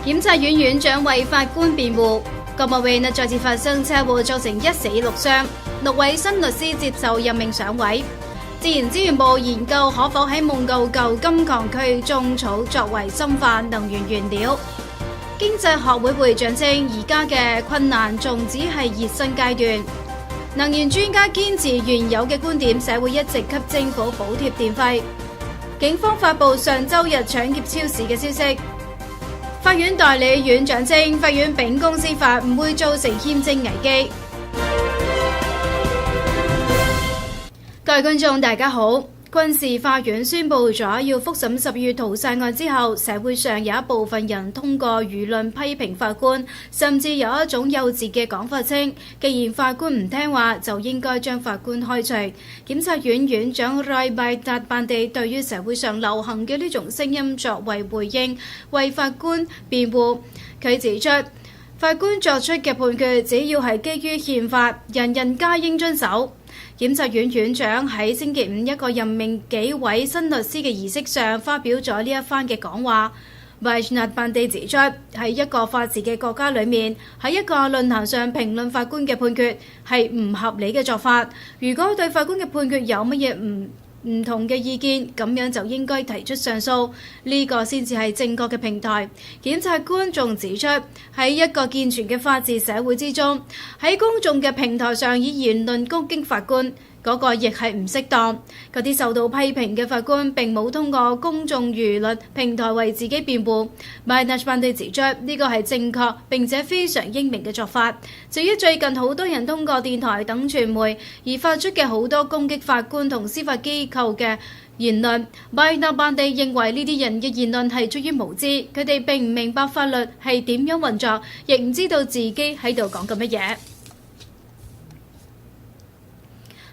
檢察院院長為法官辯護，國務院再次發生車禍，造成1死6傷，6位新律師接受任命上位。自然資源部研究可否喺夢告舊金礦區種草作為深化能源原料。經濟學會會長稱，而家嘅困難仲只係熱身階段。能源專家堅持原有嘅觀點，社會一直給政府補貼電費。警方發布上週日搶劫超市嘅消息。法院代理院長稱，法院秉公司法，唔會造成憲政危機。各位觀眾，大家好。軍事法院宣布咗要復審12月屠殺案之後，社會上有一部分人通過輿論批評法官，甚至有一種幼稚嘅講法稱，既然法官唔聽話，就應該將法官開除。檢察院院長 Roy Bait 對於社會上流行嘅呢種聲音作為回應，為法官辯護。佢指出，法官作出嘅判決只要係基於憲法，人人皆應遵守。檢察院院長喺星期五一個任命幾位新律師嘅儀式上發表咗呢一番嘅講話。Bait 指出，喺一個法治嘅國家裏面，喺一個論壇上評論法官嘅判決係唔合理嘅做法。如果對法官嘅判決有乜嘢唔同嘅意見，咁樣就應該提出上訴，呢個先至係正確嘅平台。檢察官仲指出，喺一個健全嘅法治社會之中，喺公眾嘅平台上以言論攻擊法官，嗰個亦係唔適當。嗰啲受到批評嘅法官並冇通過公眾輿論平台為自己辯護。Bait 指出，呢個係正確並且非常英明嘅做法。至於最近好多人通過電台等傳媒而發出嘅好多攻擊法官同司法機構嘅言論，Bait 認為呢啲人嘅言論係出於無知，佢哋並唔明白法律係點樣運作，亦唔知道自己喺度講緊乜嘢。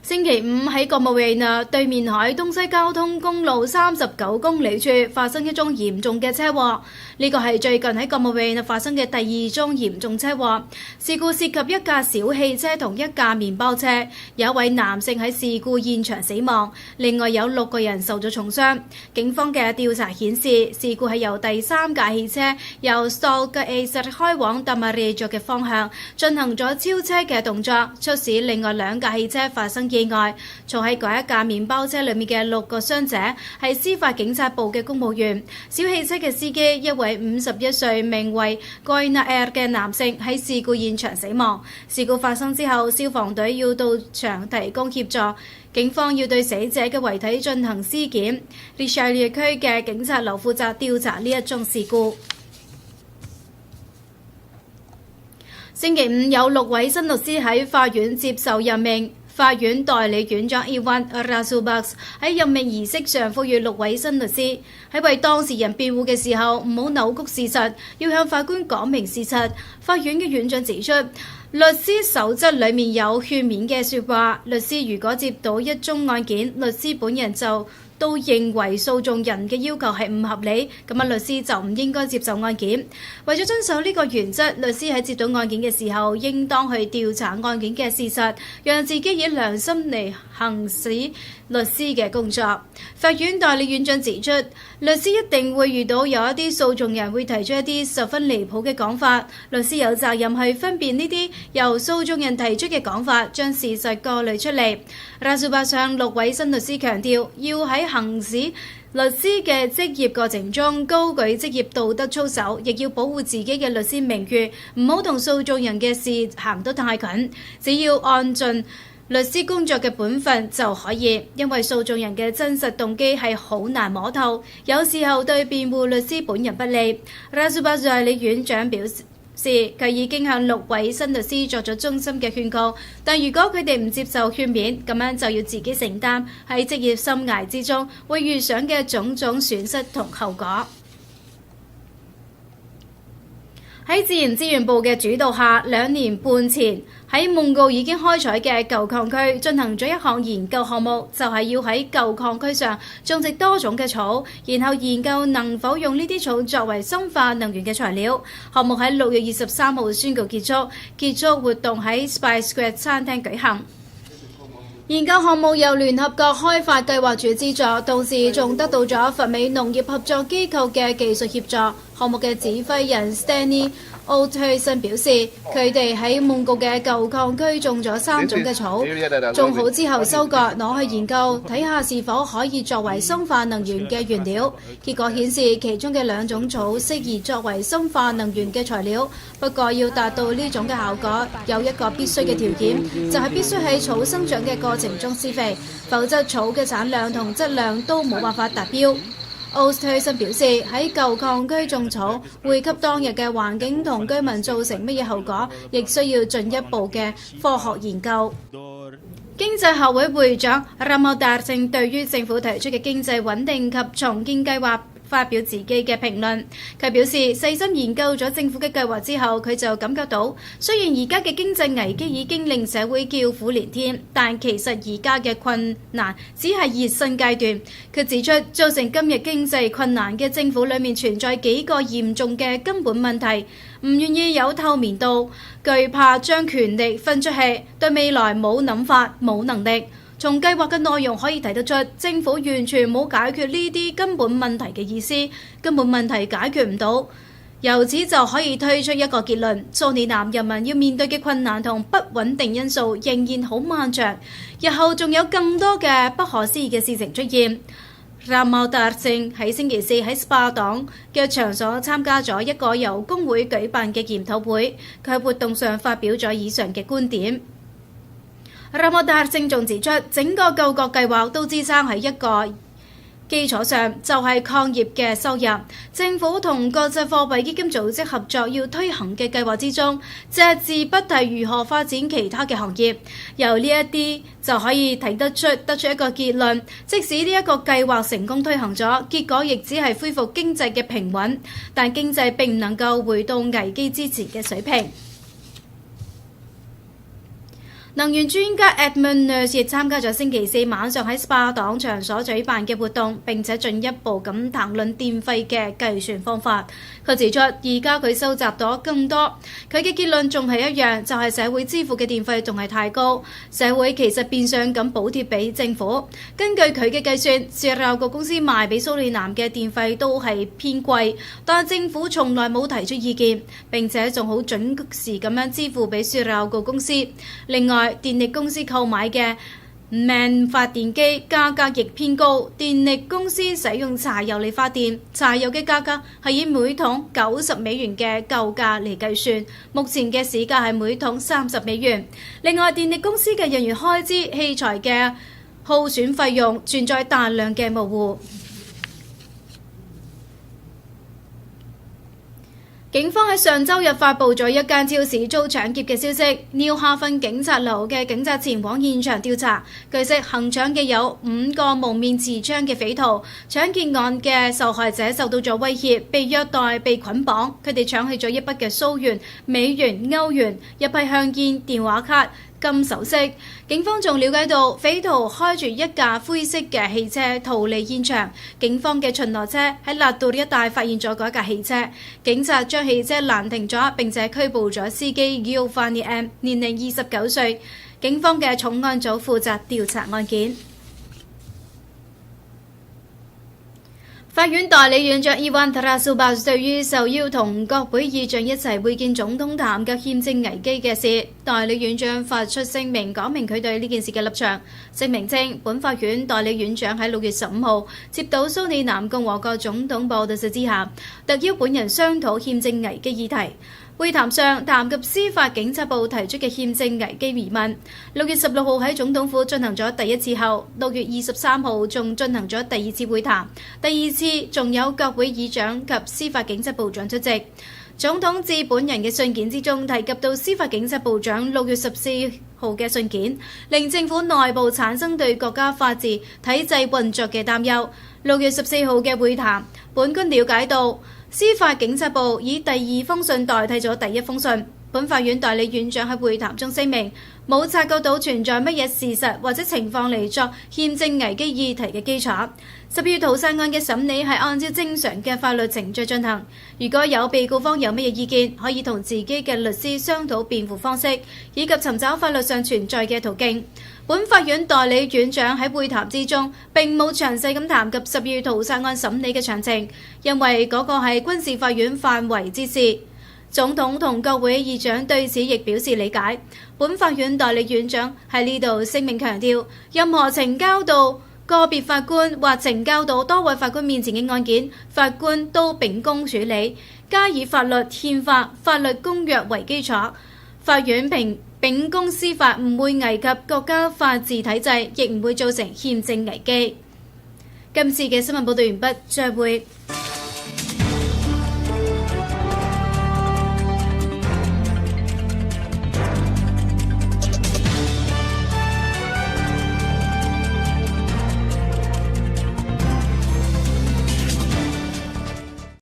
星期五喺國務院對面海東西交通公路39公里處發生一宗嚴重嘅車禍，呢個係最近喺國務院發生嘅第2宗嚴重車禍。事故涉及一架小汽車同一架麵包車，有一位男性喺事故現場死亡，另外有6個人受咗重傷。警方嘅調查顯示，事故係由第3架汽車由 Stolga Acer 開往 Damarejo 嘅方向進行咗超車嘅動作，促使另外2架汽車發生意外。坐喺嗰一架麵包車裏面嘅6個傷者係司法警察部嘅公務員。小汽車嘅司機一位51歲名為 Goynaer 嘅男性喺事故現場死亡。事故發生之後，消防隊要到場提供協助，警方要對死者嘅遺體進行屍檢。Richelieu 區嘅警察樓負責調查呢一宗事故。星期五有6位新律師喺法院接受任命。法院代理院長 Iwan Razubaks 喺任命儀式上呼籲6位新律師喺為當事人辯護嘅時候唔好扭曲事實，要向法官講明事實。法院嘅院長指出，律師守則裡面有勸勉嘅説話，律師如果接到一宗案件，律師本人都認為訴訟人嘅要求係唔合理，咁律師就唔應該接受案件。為咗遵守呢個原則，律師喺接到案件嘅時候，應當去調查案件嘅事實，讓自己以良心嚟行使律師嘅工作。法院代理院長指出，律師一定會遇到有一啲訴訟人會提出一啲十分離譜嘅講法，律師有責任去分辨呢啲由訴訟人提出嘅講法，將事實過濾出嚟。Razubaks向6位新律師強調，要喺行使律師嘅職業過程中高舉職業道德操守，亦要保護自己嘅律師名譽，唔好同訴訟人嘅事行得太近，只要按盡律師工作嘅本分就可以，因為訴訟人嘅真實動機係好難摸透，有時候對辯護律師本人不利。Razubaks代理院長表示，佢已經向6位新律師作咗衷心嘅勸告，但如果佢哋唔接受勸勉，咁樣就要自己承擔喺職業生涯之中會遇上嘅種種損失同後果。喺自然資源部嘅主導下，2年半前喺夢告已經開採嘅舊礦區進行咗一項研究項目，就係要喺舊礦區上種植多種嘅草，然後研究能否用呢啲草作為深化能源嘅材料。項目喺6月23號宣告結束活動喺 Spice Square 餐廳舉行。研究項目由聯合國開發計劃署資助，同時仲得到咗佛美農業合作機構嘅技術協助。項目嘅指揮人 Stanley Oldhuysen 表示，佢哋喺夢谷嘅舊礦區種咗3種嘅草，種好之後收割，攞去研究，睇下是否可以作為生化能源嘅原料。結果顯示，其中嘅2種草適宜作為生化能源嘅材料。不過要達到呢種嘅效果，有一個必須嘅條件，就係必須喺草生長嘅過程中施肥，否則草嘅產量同質量都冇辦法達標。Oldhuysen 表示，喺舊礦區種草會給當日嘅環境同居民造成乜嘢後果，亦需要進一步嘅科學研究。經濟學會會長 Ramadar Singh 對於政府提出嘅經濟穩定及重建計劃發表自己嘅評論。佢表示，細心研究咗政府嘅計劃之後，佢就感覺到，雖然而家嘅經濟危機已經令社會叫苦連天，但其實而家嘅困難只係熱身階段。佢指出，造成今日經濟困難嘅政府裏面存在幾個嚴重嘅根本問題：唔願意有透明度，懼怕將權力分出去，對未來冇諗法、冇能力。從計劃嘅內容可以睇得出，政府完全冇解決呢啲根本問題嘅意思，根本問題解決唔到。由此就可以推出一個結論：蘇里南人民要面對嘅困難同不穩定因素仍然好漫長，日後仲有更多嘅不可思議嘅事情出現。Ramadar Singh 喺星期四喺斯巴黨嘅場所參加咗一個由工會舉辦嘅研討會，佢喺活動上發表咗以上嘅觀點。Ramadar Singh仲指出，整個救國計劃都支撐喺一個基礎上，就係礦業嘅收入。政府同國際貨幣基金組織合作要推行嘅計劃之中，隻字不提如何發展其他嘅行業。由呢一啲就可以睇得出一個結論，即使呢一個計劃成功推行咗，結果亦只係恢復經濟嘅平穩，但經濟並唔能夠回到危機之前嘅水平。能源專家 Edmund Nurse 亦參加咗星期四晚上喺斯巴黨場所舉辦嘅活動，並且進一步咁談論電費嘅計算方法。佢指出，而家佢收集到更多，佢嘅結論仲係一樣，就係社會支付嘅電費仲係太高，社會其實變相咁補貼俾政府。根據佢嘅計算，石油局公司賣俾蘇里南嘅電費都係偏貴，但政府從來冇提出意見，並且仲好準時咁樣支付俾石油局公司。另外，電力公司購買嘅 MAN 發電機價格亦偏高，電力公司使用柴油嚟發電，柴油嘅價格係以每桶90美元嘅舊價嚟計算，目前嘅市價係每桶30美元。另外，電力公司嘅人員開支、器材嘅耗損費用存在大量嘅模糊。警方喺上週日發布咗一間超市遭搶劫嘅消息，紐哈芬警察樓嘅警察前往現場調查。據悉，行搶嘅有5個蒙面持槍嘅匪徒。搶劫案嘅受害者受到咗威脅，被虐待、被捆綁。佢哋搶去咗一筆嘅蘇元、美元、歐元、一批香煙、電話卡、金首飾。警方仲了解到，匪徒開住一架灰色嘅汽車逃離現場。警方嘅巡邏車喺辣道一帶發現咗嗰架汽車，警察將汽車攔停咗，並且拘捕咗司機 Giovanni M， 年齡29歲。警方嘅重案組負責調查案件。法院代理院長伊萬特拉蘇巴對於受邀同國會議長一齊會見總統談及憲政危機嘅事，代理院長發出聲明，講明佢對呢件事嘅立場。聲明稱，本法院代理院長喺6月15號接到蘇里南共和國總統博特薩之下，特邀本人商討憲政危機議題。會談上談及司法警察部提出嘅憲政危機疑問。6月16號喺總統府進行咗第一次後，6月23號仲進行咗第二次會談。第二次仲有國會議長及司法警察部長出席。總統致本人嘅信件之中提及到司法警察部長6月14號嘅信件，令政府內部產生對國家法治體制運作嘅擔憂。6月14號嘅會談，本官了解到，司法警察部以第二封信代替咗第一封信。本法院代理院長喺會談中聲明，冇察覺到存在乜嘢事實或者情況嚟作憲政危機議題嘅基礎。12月屠殺案嘅審理係按照正常嘅法律程序進行。如果有被告方有乜嘢意見，可以同自己嘅律師商討辯護方式，以及尋找法律上存在嘅途徑。本法院代理院長喺會談之中並冇詳細咁談及12月屠殺案審理嘅詳情，因為嗰個係軍事法院範圍之事。總統同國會議長對此亦表示理解。本法院代理院長喺呢度聲明強調，任何呈交到個別法官或呈交到多位法官面前嘅案件，法官都秉公處理，加以法律、憲法、法律公約為基礎。法院秉公司法，唔會危及國家法治體制，亦唔會造成憲政危機。今次嘅新聞報道完畢，再會。